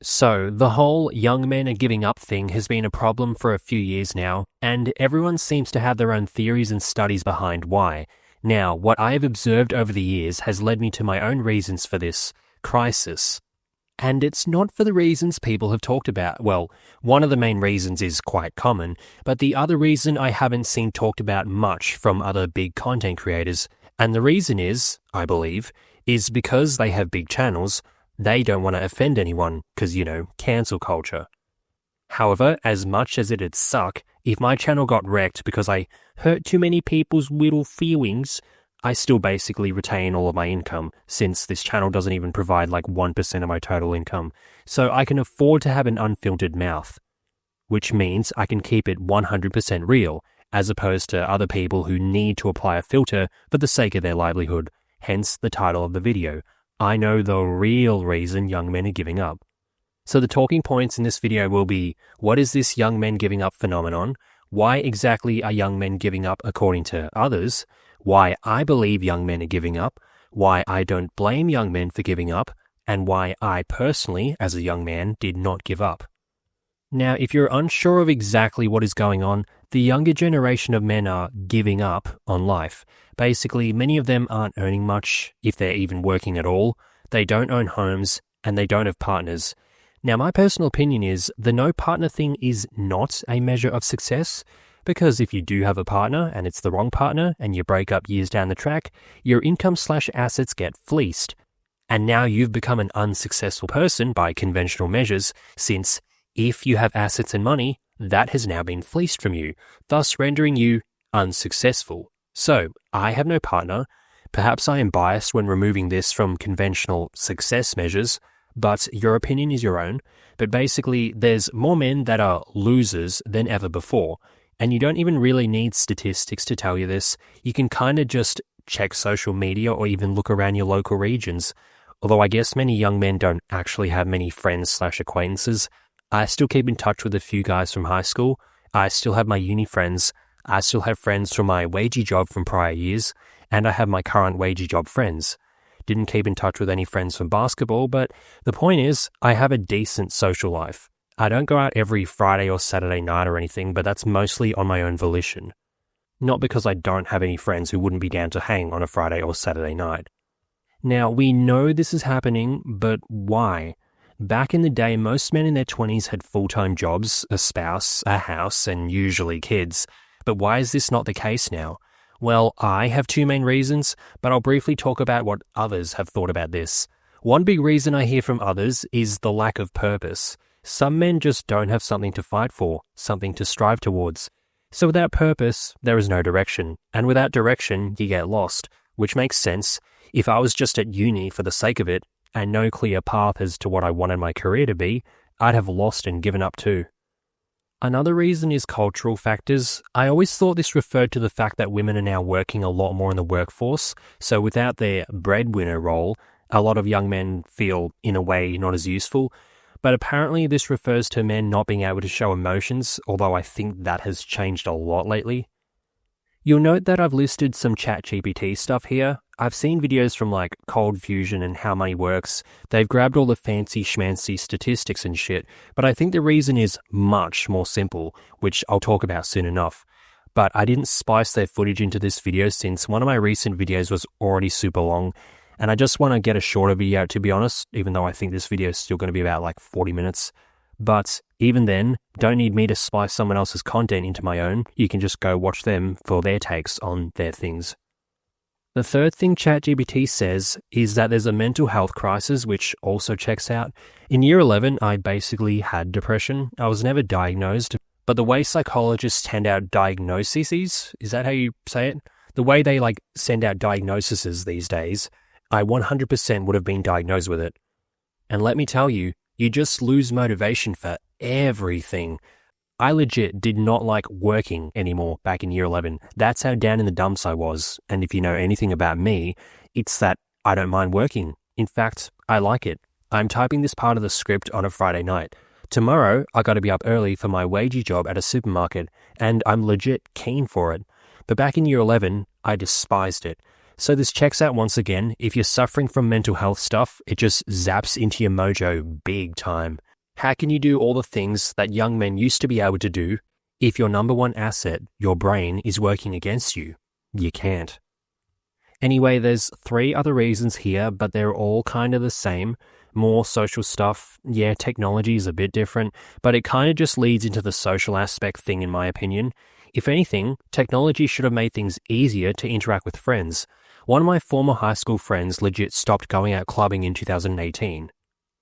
So, the whole young men are giving up thing has been a problem for a few years now, and everyone seems to have their own theories and studies behind why. Now, what I have observed over the years has led me to my own reasons for this crisis. And it's not for the reasons people have talked about. Well, one of the main reasons is quite common, but the other reason I haven't seen talked about much from other big content creators, and the reason is, I believe, is because they have big channels. They don't want to offend anyone, because, cancel culture. However, as much as it'd suck if my channel got wrecked because I hurt too many people's little feelings, I still basically retain all of my income, since this channel doesn't even provide like 1% of my total income, so I can afford to have an unfiltered mouth. Which means I can keep it 100% real, as opposed to other people who need to apply a filter for the sake of their livelihood, hence the title of the video. I know the real reason young men are giving up. So the talking points in this video will be, what is this young men giving up phenomenon? Why exactly are young men giving up according to others? Why I believe young men are giving up? Why I don't blame young men for giving up? And why I personally, as a young man, did not give up. Now, if you're unsure of exactly what is going on, the younger generation of men are giving up on life. Basically, many of them aren't earning much, if they're even working at all. They don't own homes, and they don't have partners. Now, my personal opinion is the no partner thing is not a measure of success, because if you do have a partner and it's the wrong partner and you break up years down the track, your income/assets get fleeced. And now you've become an unsuccessful person by conventional measures, since if you have assets and money, that has now been fleeced from you, thus rendering you unsuccessful. So, I have no partner. Perhaps I am biased when removing this from conventional success measures, but your opinion is your own. But basically, there's more men that are losers than ever before, and you don't even really need statistics to tell you this. You can kind of just check social media or even look around your local regions. Although I guess many young men don't actually have many friends/acquaintances. I still keep in touch with a few guys from high school. I still have my uni friends. I still have friends from my wagey job from prior years. And I have my current wagey job friends. Didn't keep in touch with any friends from basketball, but the point is, I have a decent social life. I don't go out every Friday or Saturday night or anything, but that's mostly on my own volition. Not because I don't have any friends who wouldn't be down to hang on a Friday or Saturday night. Now, we know this is happening, but why? Back in the day, most men in their 20s had full-time jobs, a spouse, a house, and usually kids. But why is this not the case now? Well, I have two main reasons, but I'll briefly talk about what others have thought about this. One big reason I hear from others is the lack of purpose. Some men just don't have something to fight for, something to strive towards. So without purpose, there is no direction. And without direction, you get lost, which makes sense. If I was just at uni for the sake of it, and no clear path as to what I wanted my career to be, I'd have lost and given up too. Another reason is cultural factors. I always thought this referred to the fact that women are now working a lot more in the workforce, so without their breadwinner role, a lot of young men feel, in a way, not as useful. But apparently this refers to men not being able to show emotions, although I think that has changed a lot lately. You'll note that I've listed some ChatGPT stuff here. I've seen videos from like Cold Fusion and How Money Works. They've grabbed all the fancy schmancy statistics and shit, but I think the reason is much more simple, which I'll talk about soon enough. But I didn't spice their footage into this video since one of my recent videos was already super long, and I just want to get a shorter video out, to be honest, even though I think this video is still going to be about like 40 minutes. But even then, don't need me to spice someone else's content into my own. You can just go watch them for their takes on their things. The third thing ChatGPT says is that there's a mental health crisis, which also checks out. In year 11, I basically had depression. I was never diagnosed, but the way psychologists hand out diagnoses, is that how you say it? The way they send out diagnoses these days, I 100% would have been diagnosed with it. And let me tell you, you just lose motivation for everything. I legit did not like working anymore back in year 11. That's how down in the dumps I was. And if you know anything about me, it's that I don't mind working. In fact, I like it. I'm typing this part of the script on a Friday night. Tomorrow, I got to be up early for my wagey job at a supermarket, and I'm legit keen for it. But back in year 11, I despised it. So this checks out once again. If you're suffering from mental health stuff, it just zaps into your mojo big time. How can you do all the things that young men used to be able to do if your number one asset, your brain, is working against you? You can't. Anyway, there's 3 other reasons here, but they're all kind of the same. More social stuff. Yeah, technology is a bit different, but it kind of just leads into the social aspect thing in my opinion. If anything, technology should have made things easier to interact with friends. One of my former high school friends legit stopped going out clubbing in 2018.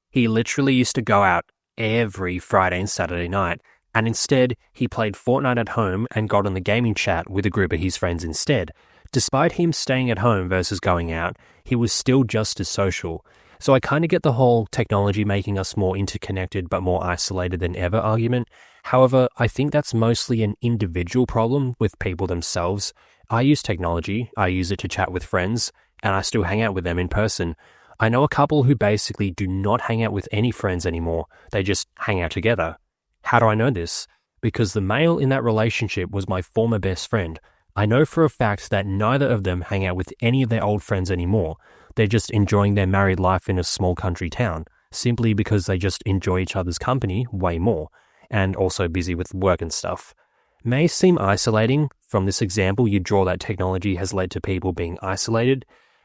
He literally used to go out every Friday and Saturday night, and instead he played Fortnite at home and got on the gaming chat with a group of his friends instead. Despite him staying at home versus going out, he was still just as social. So I kind of get the whole technology making us more interconnected but more isolated than ever argument. However, I think that's mostly an individual problem with people themselves. I use technology, I use it to chat with friends, and I still hang out with them in person. I know a couple who basically do not hang out with any friends anymore, they just hang out together. How do I know this? Because the male in that relationship was my former best friend. I know for a fact that neither of them hang out with any of their old friends anymore. They're just enjoying their married life in a small country town, simply because they just enjoy each other's company way more, and also busy with work and stuff. May seem isolating. From this example, you draw that technology has led to people being isolated.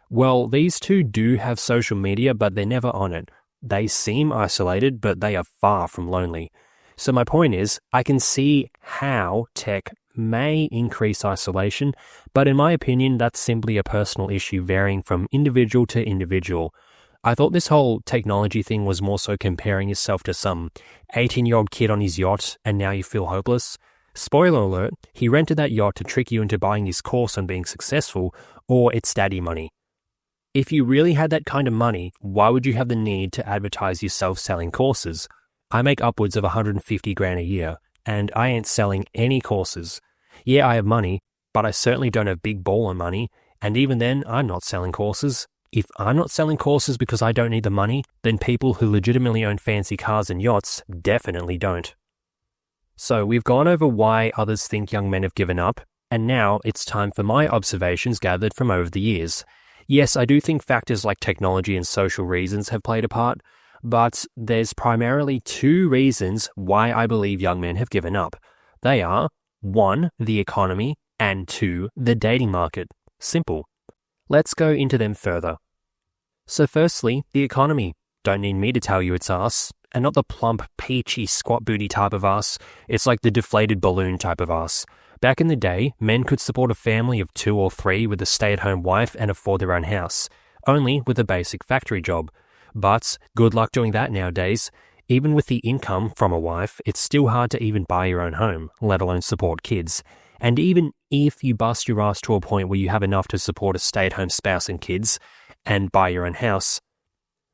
Well, these two do have social media, but they're never on it. They seem isolated, but they are far from lonely. So my point is, I can see how tech may increase isolation, but in my opinion, that's simply a personal issue varying from individual to individual. I thought this whole technology thing was more so comparing yourself to some 18-year-old kid on his yacht and now you feel hopeless. Spoiler alert, he rented that yacht to trick you into buying his course on being successful, or it's daddy money. If you really had that kind of money, why would you have the need to advertise yourself selling courses? I make upwards of 150 grand a year, and I ain't selling any courses. Yeah, I have money, but I certainly don't have big baller money, and even then, I'm not selling courses. If I'm not selling courses because I don't need the money, then people who legitimately own fancy cars and yachts definitely don't. So we've gone over why others think young men have given up, and now it's time for my observations gathered from over the years. Yes, I do think factors like technology and social reasons have played a part, but there's primarily 2 reasons why I believe young men have given up. They are 1, the economy, and 2, the dating market. Simple. Let's go into them further. So firstly, the economy. Don't need me to tell you it's us, and not the plump, peachy, squat booty type of us. It's like the deflated balloon type of us. Back in the day, men could support a family of 2 or 3 with a stay-at-home wife and afford their own house, only with a basic factory job. But good luck doing that nowadays. Even with the income from a wife, it's still hard to even buy your own home, let alone support kids. And even if you bust your ass to a point where you have enough to support a stay-at-home spouse and kids, and buy your own house,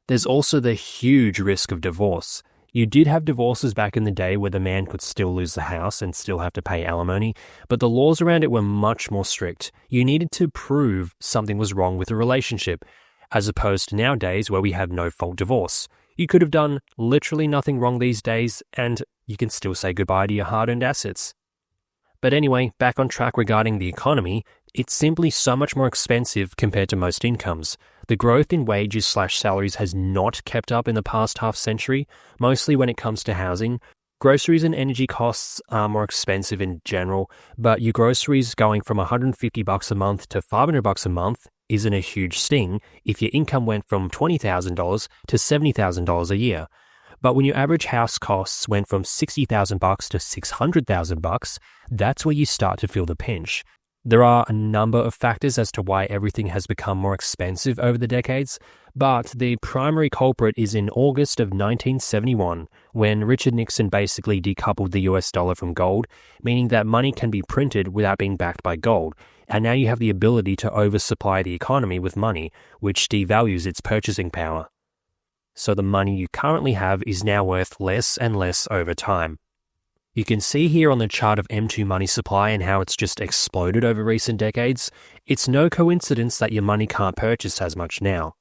there's also the huge risk of divorce. You did have divorces back in the day where the man could still lose the house and still have to pay alimony, but the laws around it were much more strict. You needed to prove something was wrong with the relationship, as opposed to nowadays where we have no-fault divorce. You could have done literally nothing wrong these days, and you can still say goodbye to your hard-earned assets. But anyway, back on track regarding the economy, it's simply so much more expensive compared to most incomes. The growth in wages/salaries has not kept up in the past half-century, mostly when it comes to housing. Groceries and energy costs are more expensive in general, but your groceries going from $150 a month to $500 a month isn't a huge sting if your income went from $20,000 to $70,000 a year. But when your average house costs went from $60,000 to $600,000, that's where you start to feel the pinch. There are a number of factors as to why everything has become more expensive over the decades, but the primary culprit is in August of 1971, when Richard Nixon basically decoupled the US dollar from gold, meaning that money can be printed without being backed by gold, and now you have the ability to oversupply the economy with money, which devalues its purchasing power. So the money you currently have is now worth less and less over time. You can see here on the chart of M2 money supply and how it's just exploded over recent decades. It's no coincidence that your money can't purchase as much now.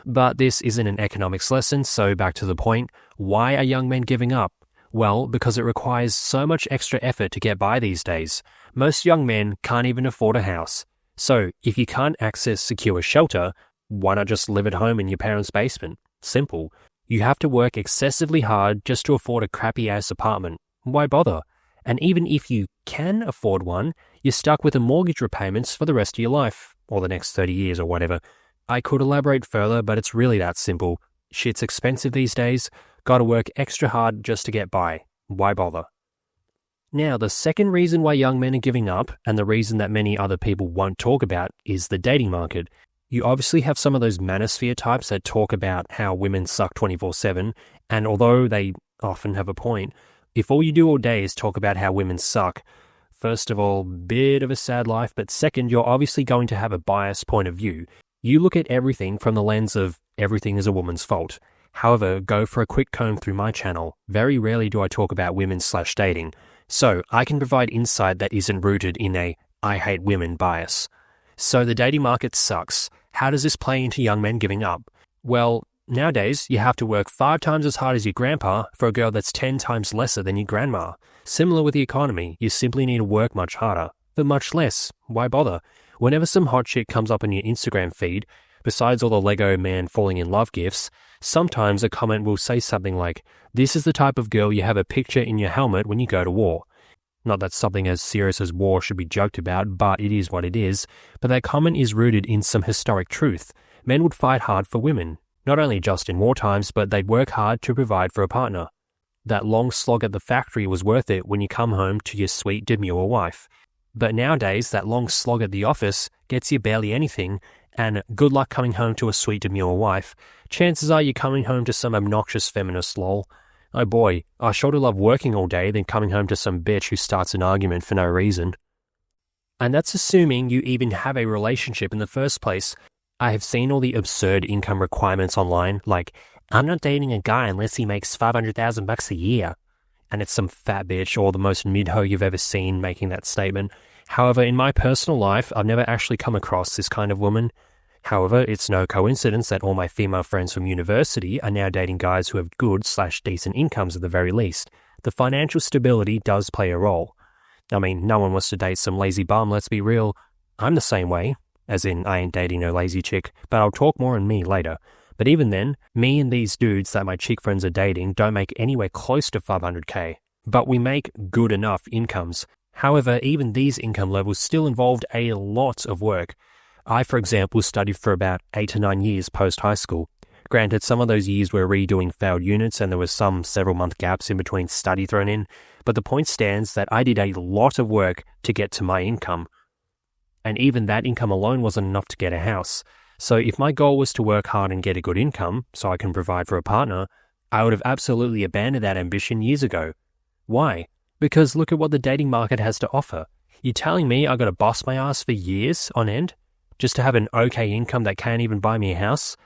But this isn't an economics lesson, so back to the point, why are young men giving up? Well, because it requires so much extra effort to get by these days. Most young men can't even afford a house. So if you can't access secure shelter, why not just live at home in your parents' basement? Simple. You have to work excessively hard just to afford a crappy-ass apartment. Why bother? And even if you can afford one, you're stuck with the mortgage repayments for the rest of your life, or the next 30 years or whatever. I could elaborate further, but it's really that simple. Shit's expensive these days. Gotta work extra hard just to get by. Why bother? Now, the second reason why young men are giving up, and the reason that many other people won't talk about, is the dating market. You obviously have some of those manosphere types that talk about how women suck 24/7, and although they often have a point, if all you do all day is talk about how women suck, first of all, bit of a sad life, but second, you're obviously going to have a biased point of view. You look at everything from the lens of everything is a woman's fault. However, go for a quick comb through my channel. Very rarely do I talk about women/dating. So I can provide insight that isn't rooted in a I hate women bias. So the dating market sucks. How does this play into young men giving up? Well, nowadays you have to work 5 times as hard as your grandpa for a girl that's 10 times lesser than your grandma. Similar with the economy, you simply need to work much harder, but much less. Why bother? Whenever some hot chick comes up on your Instagram feed, besides all the Lego man falling in love gifs, sometimes a comment will say something like, "This is the type of girl you have a picture in your helmet when you go to war." Not that something as serious as war should be joked about, but it is what it is. But that comment is rooted in some historic truth. Men would fight hard for women, not only just in war times, but they'd work hard to provide for a partner. That long slog at the factory was worth it when you come home to your sweet demure wife. But nowadays, that long slog at the office gets you barely anything, and good luck coming home to a sweet demure wife. Chances are you're coming home to some obnoxious feminist lol. Oh boy, I sure do love working all day than coming home to some bitch who starts an argument for no reason. And that's assuming you even have a relationship in the first place. I have seen all the absurd income requirements online, like, I'm not dating a guy unless he makes $500,000 a year. And it's some fat bitch or the most mid-ho you've ever seen making that statement. However, in my personal life, I've never actually come across this kind of woman. However, it's no coincidence that all my female friends from university are now dating guys who have good/decent incomes at the very least. The financial stability does play a role. I mean, no one wants to date some lazy bum, let's be real. I'm the same way, as in I ain't dating no lazy chick, but I'll talk more on me later. But even then, me and these dudes that my chick friends are dating don't make anywhere close to 500k. But we make good enough incomes. However, even these income levels still involved a lot of work. I, for example, studied for about 8 to 9 years post-high school. Granted, some of those years were redoing failed units and there was some several-month gaps in between study thrown in, but the point stands that I did a lot of work to get to my income. And even that income alone wasn't enough to get a house. So if my goal was to work hard and get a good income so I can provide for a partner, I would have absolutely abandoned that ambition years ago. Why? Because look at what the dating market has to offer. You're telling me I got to bust my ass for years on end just to have an okay income that can't even buy me a house,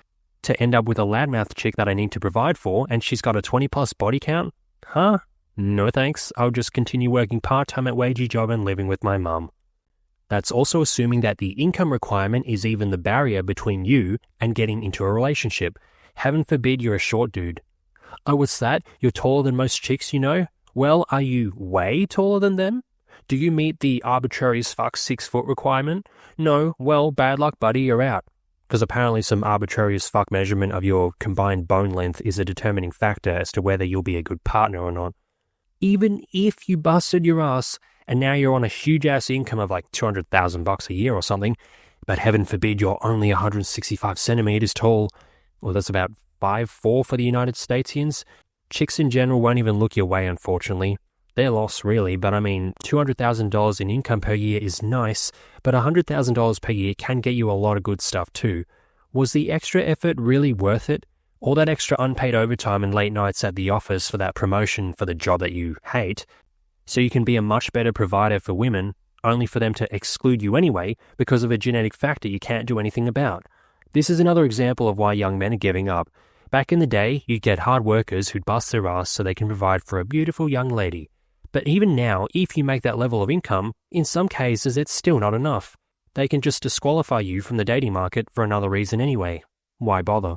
to end up with a loudmouth chick that I need to provide for and she's got a 20+ body count? Huh? No thanks. I'll just continue working part-time at wagey job and living with my mum. That's also assuming that the income requirement is even the barrier between you and getting into a relationship. Heaven forbid you're a short dude. Oh, what's that? You're taller than most chicks you know? Well, are you way taller than them? Do you meet the arbitrary as fuck 6 foot requirement? No, well, bad luck buddy, you're out. Because apparently some arbitrary as fuck measurement of your combined bone length is a determining factor as to whether you'll be a good partner or not. Even if you busted your ass and now you're on a huge ass income of like $200,000 a year or something, but heaven forbid you're only 165 centimeters tall, well that's about 5'4" for the United Statesians, chicks in general won't even look your way unfortunately. They're lost really, but I mean, $200,000 in income per year is nice, but $100,000 per year can get you a lot of good stuff too. Was the extra effort really worth it? All that extra unpaid overtime and late nights at the office for that promotion for the job that you hate, so you can be a much better provider for women, only for them to exclude you anyway because of a genetic factor you can't do anything about. This is another example of why young men are giving up. Back in the day, you'd get hard workers who'd bust their ass so they can provide for a beautiful young lady. But even now, if you make that level of income, in some cases it's still not enough. They can just disqualify you from the dating market for another reason anyway. Why bother?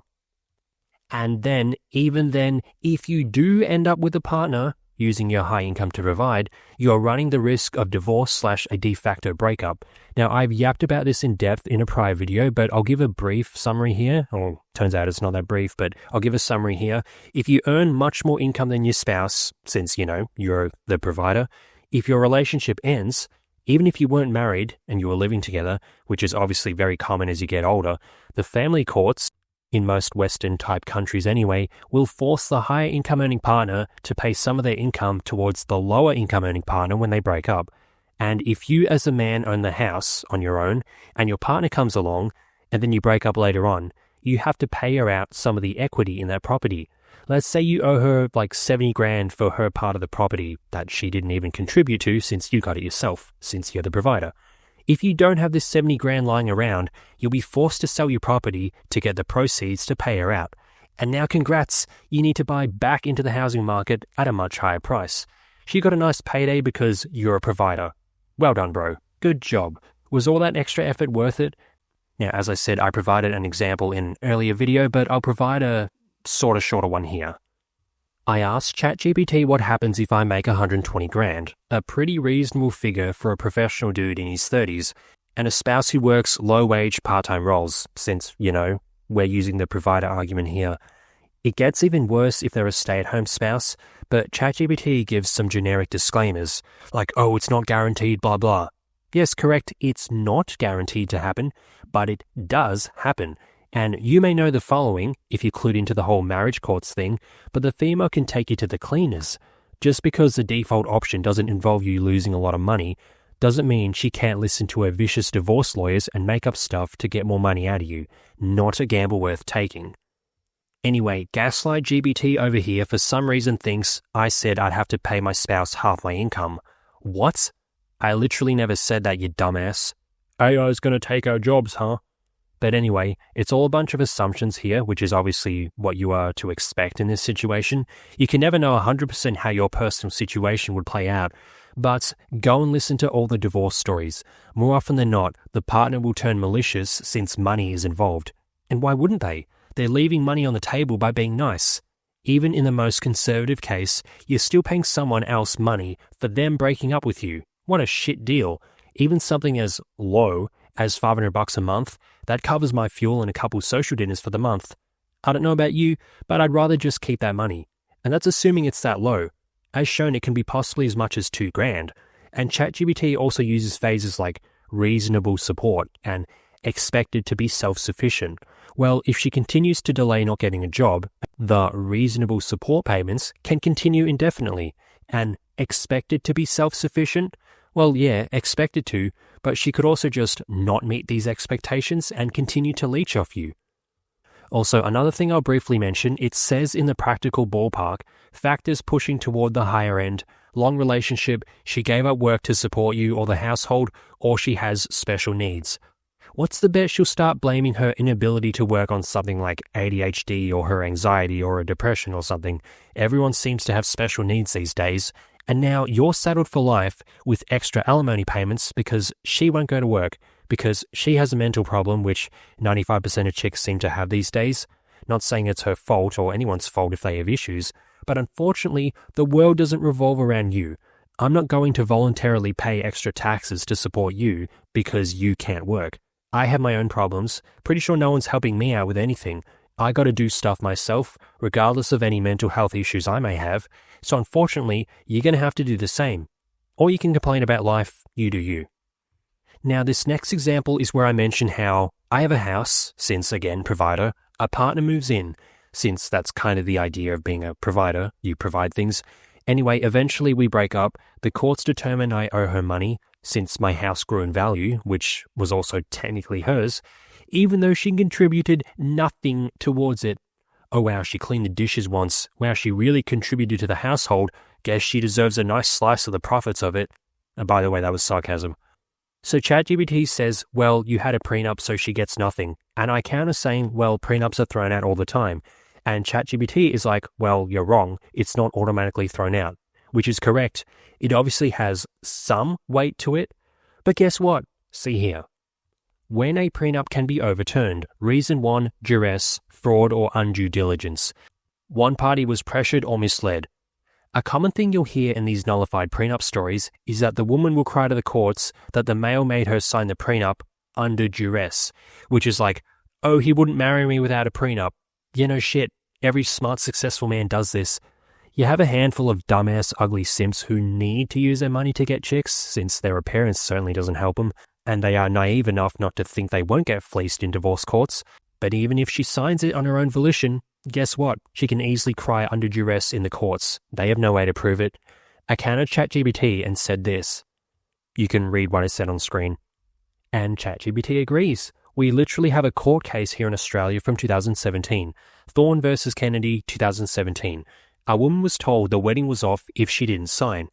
And then, even then, if you do end up with a partner, using your high income to provide, you're running the risk of divorce/a de facto breakup. Now, I've yapped about this in depth in a prior video, but I'll give a brief summary here. Or turns out it's not that brief, but I'll give a summary here. If you earn much more income than your spouse, since, you're the provider, if your relationship ends, even if you weren't married and you were living together, which is obviously very common as you get older, the family courts, in most Western-type countries anyway, will force the higher income-earning partner to pay some of their income towards the lower income-earning partner when they break up. And if you as a man own the house on your own and your partner comes along and then you break up later on, you have to pay her out some of the equity in that property. Let's say you owe her like 70 grand for her part of the property that she didn't even contribute to since you got it yourself, since you're the provider. If you don't have this 70 grand lying around, you'll be forced to sell your property to get the proceeds to pay her out. And now congrats, you need to buy back into the housing market at a much higher price. She got a nice payday because you're a provider. Well done, bro. Good job. Was all that extra effort worth it? Now, as I said, I provided an example in an earlier video, but I'll provide a sort of shorter one here. I asked ChatGPT what happens if I make 120 grand, a pretty reasonable figure for a professional dude in his 30s, and a spouse who works low-wage part-time roles, since, we're using the provider argument here. It gets even worse if they're a stay-at-home spouse, but ChatGPT gives some generic disclaimers, like, oh, it's not guaranteed, blah, blah. Yes, correct, it's not guaranteed to happen, but it does happen. And you may know the following if you're clued into the whole marriage courts thing, but the female can take you to the cleaners. Just because the default option doesn't involve you losing a lot of money, doesn't mean she can't listen to her vicious divorce lawyers and make up stuff to get more money out of you. Not a gamble worth taking. Anyway, Gaslight GBT over here for some reason thinks I said I'd have to pay my spouse half my income. What? I literally never said that, you dumbass. AI's gonna take our jobs, huh? But anyway, it's all a bunch of assumptions here, which is obviously what you are to expect in this situation. You can never know 100% how your personal situation would play out, but go and listen to all the divorce stories. More often than not, the partner will turn malicious since money is involved. And why wouldn't they? They're leaving money on the table by being nice. Even in the most conservative case, you're still paying someone else money for them breaking up with you. What a shit deal. Even something as low as $500 a month, that covers my fuel and a couple social dinners for the month. I don't know about you, but I'd rather just keep that money. And that's assuming it's that low. As shown, it can be possibly as much as $2 grand. And ChatGPT also uses phrases like reasonable support and expected to be self-sufficient. Well, if she continues to delay not getting a job, the reasonable support payments can continue indefinitely. And expected to be self-sufficient? Well, yeah, expected to, but she could also just not meet these expectations and continue to leech off you. Also, another thing I'll briefly mention, it says in the practical ballpark, factors pushing toward the higher end, long relationship, she gave up work to support you or the household, or she has special needs. What's the bet she'll start blaming her inability to work on something like ADHD or her anxiety or a depression or something? Everyone seems to have special needs these days. And now you're saddled for life with extra alimony payments because she won't go to work, because she has a mental problem, which 95% of chicks seem to have these days. Not saying it's her fault or anyone's fault if they have issues, but unfortunately, the world doesn't revolve around you. I'm not going to voluntarily pay extra taxes to support you because you can't work. I have my own problems. Pretty sure no one's helping me out with anything. I got to do stuff myself, regardless of any mental health issues I may have. So unfortunately, you're going to have to do the same. Or you can complain about life, you do you. Now, this next example is where I mention how I have a house, since, again, provider, a partner moves in, since that's kind of the idea of being a provider, you provide things. Anyway, eventually we break up, the courts determine I owe her money, since my house grew in value, which was also technically hers, even though she contributed nothing towards it. Oh wow, she cleaned the dishes once. Wow, she really contributed to the household. Guess she deserves a nice slice of the profits of it. And by the way, that was sarcasm. So ChatGPT says, well, you had a prenup so she gets nothing. And I counter saying, well, prenups are thrown out all the time. And ChatGPT is like, well, you're wrong. It's not automatically thrown out. Which is correct. It obviously has some weight to it. But guess what? See here. When a prenup can be overturned, reason 1, duress, fraud or undue diligence. One party was pressured or misled. A common thing you'll hear in these nullified prenup stories is that the woman will cry to the courts that the male made her sign the prenup under duress, which is like, oh, he wouldn't marry me without a prenup. You know, shit, every smart, successful man does this. You have a handful of dumbass, ugly simps who need to use their money to get chicks, since their appearance certainly doesn't help them, and they are naive enough not to think they won't get fleeced in divorce courts. But even if she signs it on her own volition, guess what? She can easily cry under duress in the courts. They have no way to prove it. I countered ChatGPT and said this. You can read what I said on screen. And ChatGPT agrees. We literally have a court case here in Australia from 2017. Thorne versus Kennedy, 2017. A woman was told the wedding was off if she didn't sign.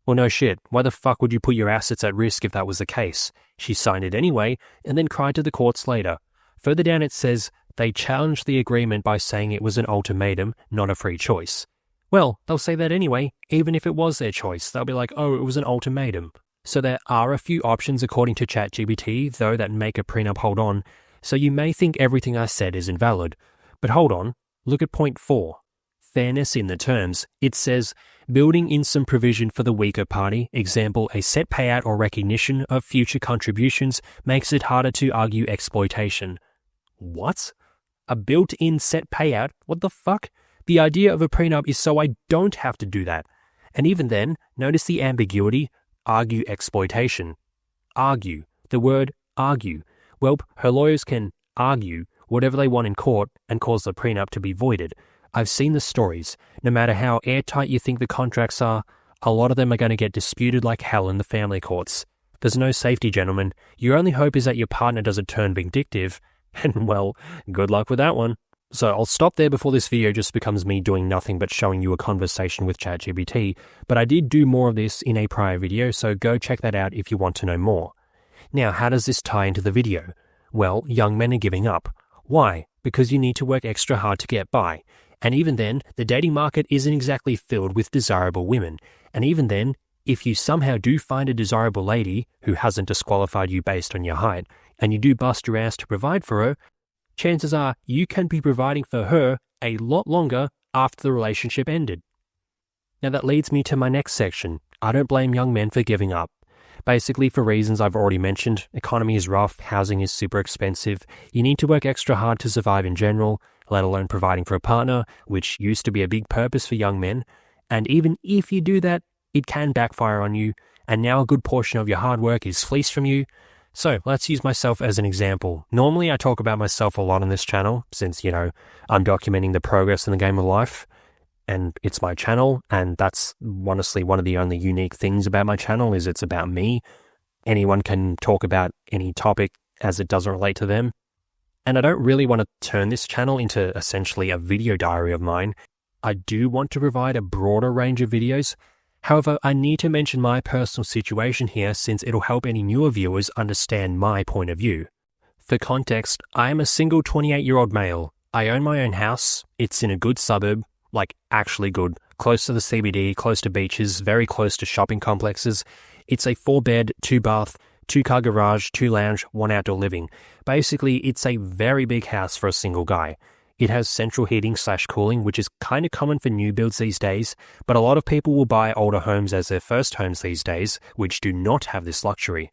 Well, no shit. Why the fuck would you put your assets at risk if that was the case? She signed it anyway and then cried to the courts later. Further down it says, they challenged the agreement by saying it was an ultimatum, not a free choice. Well, they'll say that anyway, even if it was their choice. They'll be like, oh, it was an ultimatum. So there are a few options according to ChatGPT, though, that make a prenup hold on, so you may think everything I said is invalid. But hold on, look at point 4. Fairness in the terms. It says, building in some provision for the weaker party, example, a set payout or recognition of future contributions, makes it harder to argue exploitation. What? A built-in set payout? What the fuck? The idea of a prenup is so I don't have to do that. And even then, notice the ambiguity, argue exploitation. Argue. The word argue. Well, her lawyers can argue whatever they want in court and cause the prenup to be voided. I've seen the stories. No matter how airtight you think the contracts are, a lot of them are going to get disputed like hell in the family courts. There's no safety, gentlemen. Your only hope is that your partner doesn't turn vindictive. And well, good luck with that one. So I'll stop there before this video just becomes me doing nothing but showing you a conversation with ChatGPT, but I did do more of this in a prior video, so go check that out if you want to know more. Now, how does this tie into the video? Well, young men are giving up. Why? Because you need to work extra hard to get by. And even then, the dating market isn't exactly filled with desirable women. And even then, if you somehow do find a desirable lady who hasn't disqualified you based on your height, and you do bust your ass to provide for her, chances are you can be providing for her a lot longer after the relationship ended. Now that leads me to my next section. I don't blame young men for giving up. Basically, for reasons I've already mentioned, economy is rough, housing is super expensive, you need to work extra hard to survive in general, let alone providing for a partner, which used to be a big purpose for young men. And even if you do that, it can backfire on you, and now a good portion of your hard work is fleeced from you. So let's use myself as an example. Normally I talk about myself a lot on this channel since, I'm documenting the progress in the game of life and it's my channel, and that's honestly one of the only unique things about my channel is it's about me. Anyone can talk about any topic as it doesn't relate to them. And I don't really want to turn this channel into essentially a video diary of mine. I do want to provide a broader range of videos. However, I need to mention my personal situation here since it'll help any newer viewers understand my point of view. For context, I am a single 28-year-old male. I own my own house. It's in a good suburb, like actually good, close to the CBD, close to beaches, very close to shopping complexes. It's a 4-bed, 2-bath, 2-car garage, 2 lounge, 1 outdoor living. Basically, it's a very big house for a single guy. It has central heating/cooling, which is kind of common for new builds these days, but a lot of people will buy older homes as their first homes these days, which do not have this luxury.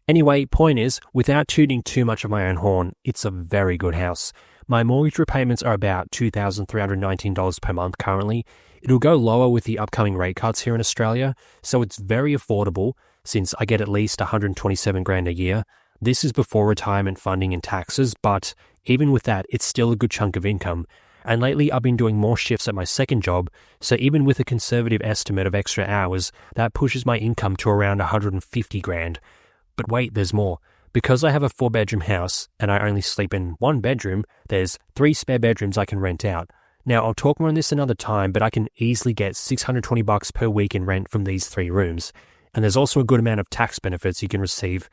Anyway, point is, without tooting too much of my own horn, it's a very good house. My mortgage repayments are about $2,319 per month currently. It'll go lower with the upcoming rate cuts here in Australia, so it's very affordable since I get at least $127,000 a year. This is before retirement funding and taxes, but even with that, it's still a good chunk of income. And lately, I've been doing more shifts at my second job, so even with a conservative estimate of extra hours, that pushes my income to around $150,000. But wait, there's more. Because I have a 4-bedroom house and I only sleep in 1 bedroom, there's 3 spare bedrooms I can rent out. Now, I'll talk more on this another time, but I can easily get $620 per week in rent from these 3 rooms. And there's also a good amount of tax benefits you can receive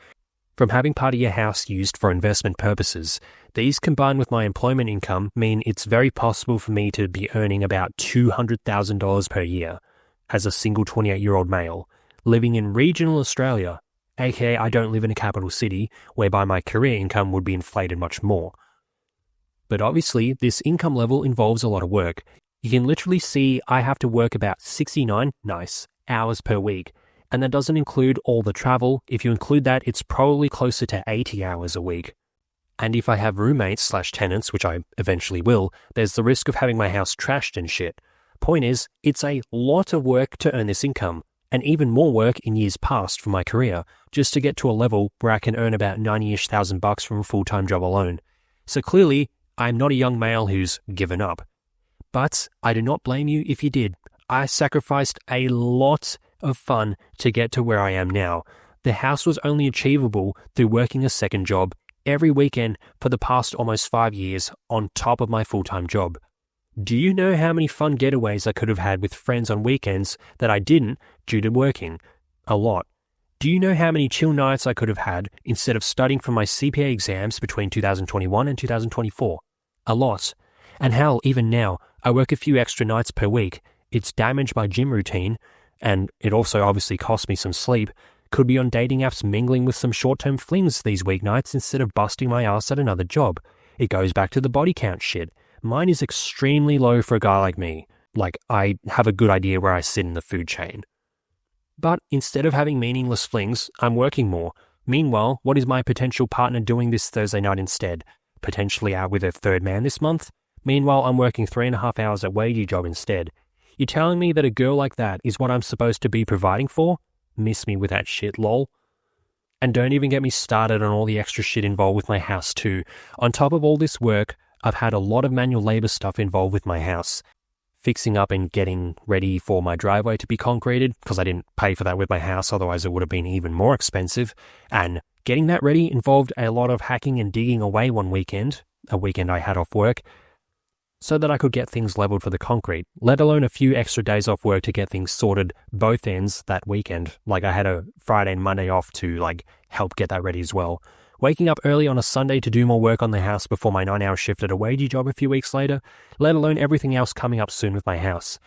from having part of your house used for investment purposes. These combined with my employment income mean it's very possible for me to be earning about $200,000 per year as a single 28-year-old male, living in regional Australia, aka I don't live in a capital city, whereby my career income would be inflated much more. But obviously, this income level involves a lot of work. You can literally see I have to work about 69 hours per week, and that doesn't include all the travel. If you include that, it's probably closer to 80 hours a week. And if I have roommates/tenants, which I eventually will, there's the risk of having my house trashed and shit. Point is, it's a lot of work to earn this income, and even more work in years past for my career, just to get to a level where I can earn about 90-ish thousand bucks from a full-time job alone. So clearly, I'm not a young male who's given up. But I do not blame you if you did. I sacrificed a lot of fun to get to where I am now. The house was only achievable through working a second job every weekend for the past almost 5 years on top of my full-time job. Do you know how many fun getaways I could have had with friends on weekends that I didn't due to working? A lot. Do you know how many chill nights I could have had instead of studying for my CPA exams between 2021 and 2024? A lot. And hell, even now, I work a few extra nights per week. It's damaged my gym routine, and it also obviously cost me some sleep. Could be on dating apps mingling with some short-term flings these weeknights instead of busting my ass at another job. It goes back to the body count shit. Mine is extremely low for a guy like me. Like, I have a good idea where I sit in the food chain. But instead of having meaningless flings, I'm working more. Meanwhile, what is my potential partner doing this Thursday night instead? Potentially out with a third man this month? Meanwhile, I'm working 3.5 hours at a wagey job instead. You're telling me that a girl like that is what I'm supposed to be providing for? Miss me with that shit, lol. And don't even get me started on all the extra shit involved with my house too. On top of all this work, I've had a lot of manual labor stuff involved with my house. Fixing up and getting ready for my driveway to be concreted, because I didn't pay for that with my house, otherwise it would have been even more expensive. And getting that ready involved a lot of hacking and digging away one weekend, a weekend I had off work, so that I could get things leveled for the concrete, let alone a few extra days off work to get things sorted both ends that weekend. Like, I had a Friday and Monday off to help get that ready as well. Waking up early on a Sunday to do more work on the house before my 9-hour shift at a wagey job a few weeks later, let alone everything else coming up soon with my house.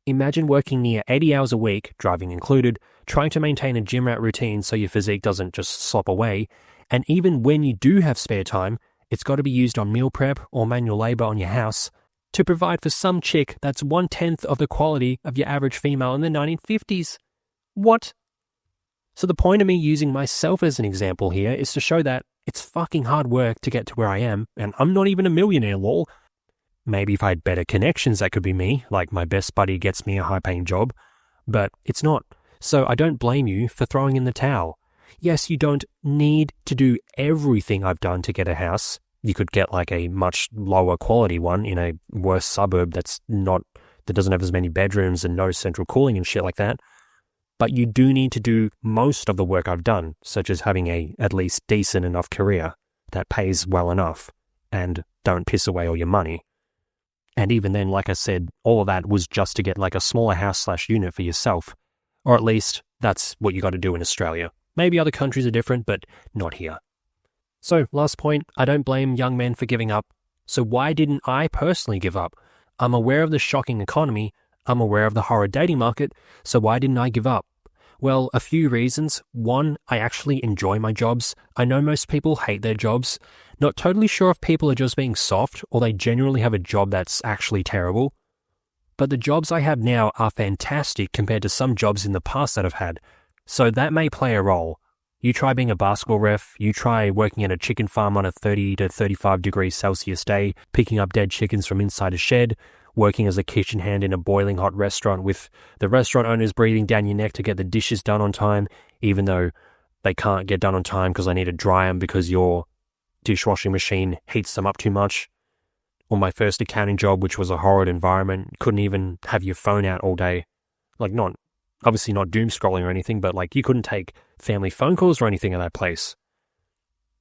Imagine working near 80 hours a week, driving included, trying to maintain a gym rat routine so your physique doesn't just slop away, and even when you do have spare time, it's got to be used on meal prep or manual labor on your house to provide for some chick that's 1/10 of the quality of your average female in the 1950s. What? So the point of me using myself as an example here is to show that it's fucking hard work to get to where I am, and I'm not even a millionaire, lol. Maybe if I had better connections, that could be me, like my best buddy gets me a high-paying job, but it's not. So I don't blame you for throwing in the towel. Yes, you don't need to do everything I've done to get a house. You could get a much lower quality one in a worse suburb that doesn't have as many bedrooms and no central cooling and shit like that. But you do need to do most of the work I've done, such as having a at least decent enough career that pays well enough and don't piss away all your money. And even then, like I said, all of that was just to get a smaller house/unit for yourself. Or at least that's what you got to do in Australia. Maybe other countries are different, but not here. So, last point, I don't blame young men for giving up. So why didn't I personally give up? I'm aware of the shocking economy. I'm aware of the horror dating market. So why didn't I give up? Well, a few reasons. One, I actually enjoy my jobs. I know most people hate their jobs. Not totally sure if people are just being soft or they genuinely have a job that's actually terrible. But the jobs I have now are fantastic compared to some jobs in the past that I've had. So that may play a role. You try being a basketball ref, you try working at a chicken farm on a 30 to 35 degrees Celsius day, picking up dead chickens from inside a shed, working as a kitchen hand in a boiling hot restaurant with the restaurant owners breathing down your neck to get the dishes done on time, even though they can't get done on time because I need to dry them because your dishwashing machine heats them up too much. Or my first accounting job, which was a horrid environment, couldn't even have your phone out all day. Obviously not doom scrolling or anything, but you couldn't take family phone calls or anything at that place.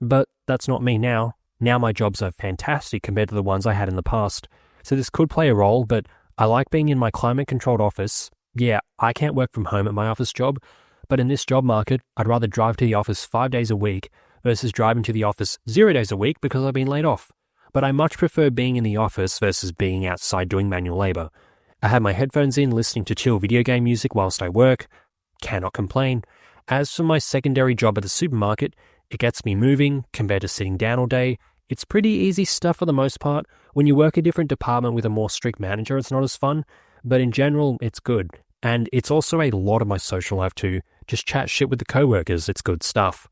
But that's not me now. Now my jobs are fantastic compared to the ones I had in the past. So this could play a role, but I like being in my climate-controlled office. Yeah, I can't work from home at my office job, but in this job market, I'd rather drive to the office 5 days a week versus driving to the office 0 days a week because I've been laid off. But I much prefer being in the office versus being outside doing manual labor. I have my headphones in listening to chill video game music whilst I work. Cannot complain. As for my secondary job at the supermarket, it gets me moving compared to sitting down all day. It's pretty easy stuff for the most part. When you work a different department with a more strict manager, it's not as fun, but in general, it's good. And it's also a lot of my social life too. Just chat shit with the coworkers, it's good stuff.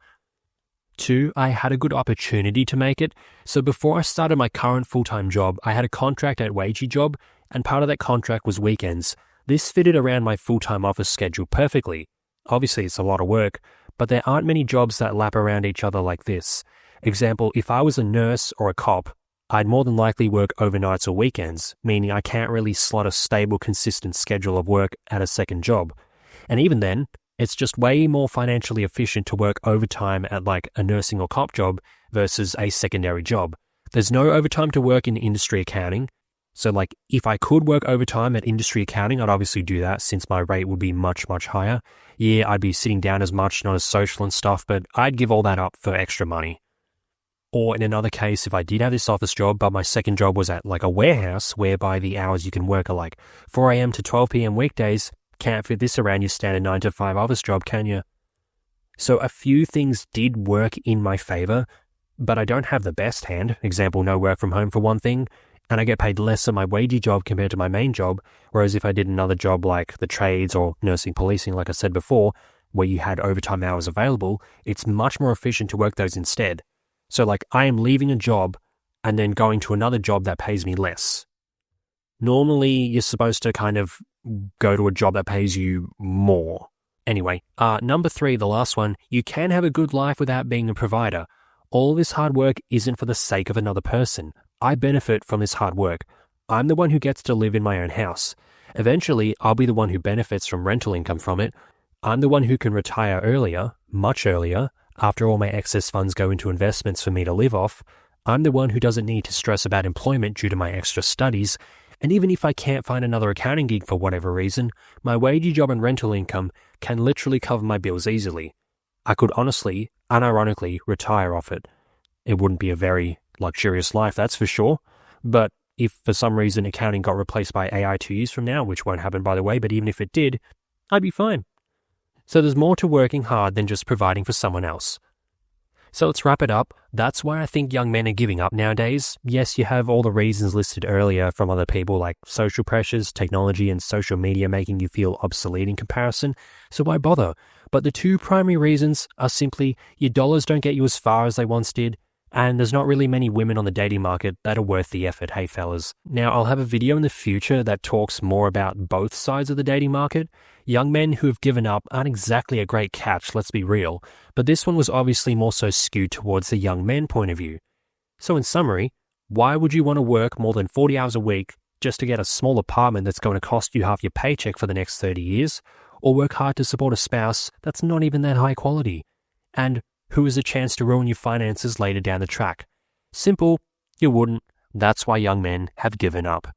2, I had a good opportunity to make it. So before I started my current full-time job, I had a contract at Wagey job, and part of that contract was weekends. This fitted around my full-time office schedule perfectly. Obviously, it's a lot of work, but there aren't many jobs that lap around each other like this. Example, if I was a nurse or a cop, I'd more than likely work overnights or weekends, meaning I can't really slot a stable, consistent schedule of work at a second job. And even then, it's just way more financially efficient to work overtime at like a nursing or cop job versus a secondary job. There's no overtime to work in industry accounting. So like if I could work overtime at industry accounting, I'd obviously do that since my rate would be much, much higher. Yeah, I'd be sitting down as much, not as social and stuff, but I'd give all that up for extra money. Or in another case, if I did have this office job, but my second job was at like a warehouse whereby the hours you can work are like 4 a.m. to 12 p.m. weekdays, can't fit this around your standard 9 to 5 office job, can you? So a few things did work in my favor, but I don't have the best hand. Example, no work from home for one thing, and I get paid less on my wagey job compared to my main job, whereas if I did another job like the trades or nursing policing, like I said before, where you had overtime hours available, it's much more efficient to work those instead. So like I am leaving a job and then going to another job that pays me less. Normally, you're supposed to kind of go to a job that pays you more. Anyway, number 3, the last one, you can have a good life without being a provider. All this hard work isn't for the sake of another person. I benefit from this hard work. I'm the one who gets to live in my own house. Eventually, I'll be the one who benefits from rental income from it. I'm the one who can retire earlier, much earlier, after all my excess funds go into investments for me to live off. I'm the one who doesn't need to stress about employment due to my extra studies. And even if I can't find another accounting gig for whatever reason, my wagey job and rental income can literally cover my bills easily. I could honestly, unironically, retire off it. It wouldn't be a very luxurious life, that's for sure. But if for some reason accounting got replaced by AI 2 years from now, which won't happen by the way, but even if it did, I'd be fine. So there's more to working hard than just providing for someone else. So let's wrap it up. That's why I think young men are giving up nowadays. Yes, you have all the reasons listed earlier from other people like social pressures, technology, and social media making you feel obsolete in comparison. So why bother? But the 2 primary reasons are simply your dollars don't get you as far as they once did, and there's not really many women on the dating market that are worth the effort, hey fellas. Now, I'll have a video in the future that talks more about both sides of the dating market. Young men who have given up aren't exactly a great catch, let's be real, but this one was obviously more so skewed towards the young men point of view. So in summary, why would you want to work more than 40 hours a week just to get a small apartment that's going to cost you half your paycheck for the next 30 years, or work hard to support a spouse that's not even that high quality? And who has a chance to ruin your finances later down the track? Simple, you wouldn't. That's why young men have given up.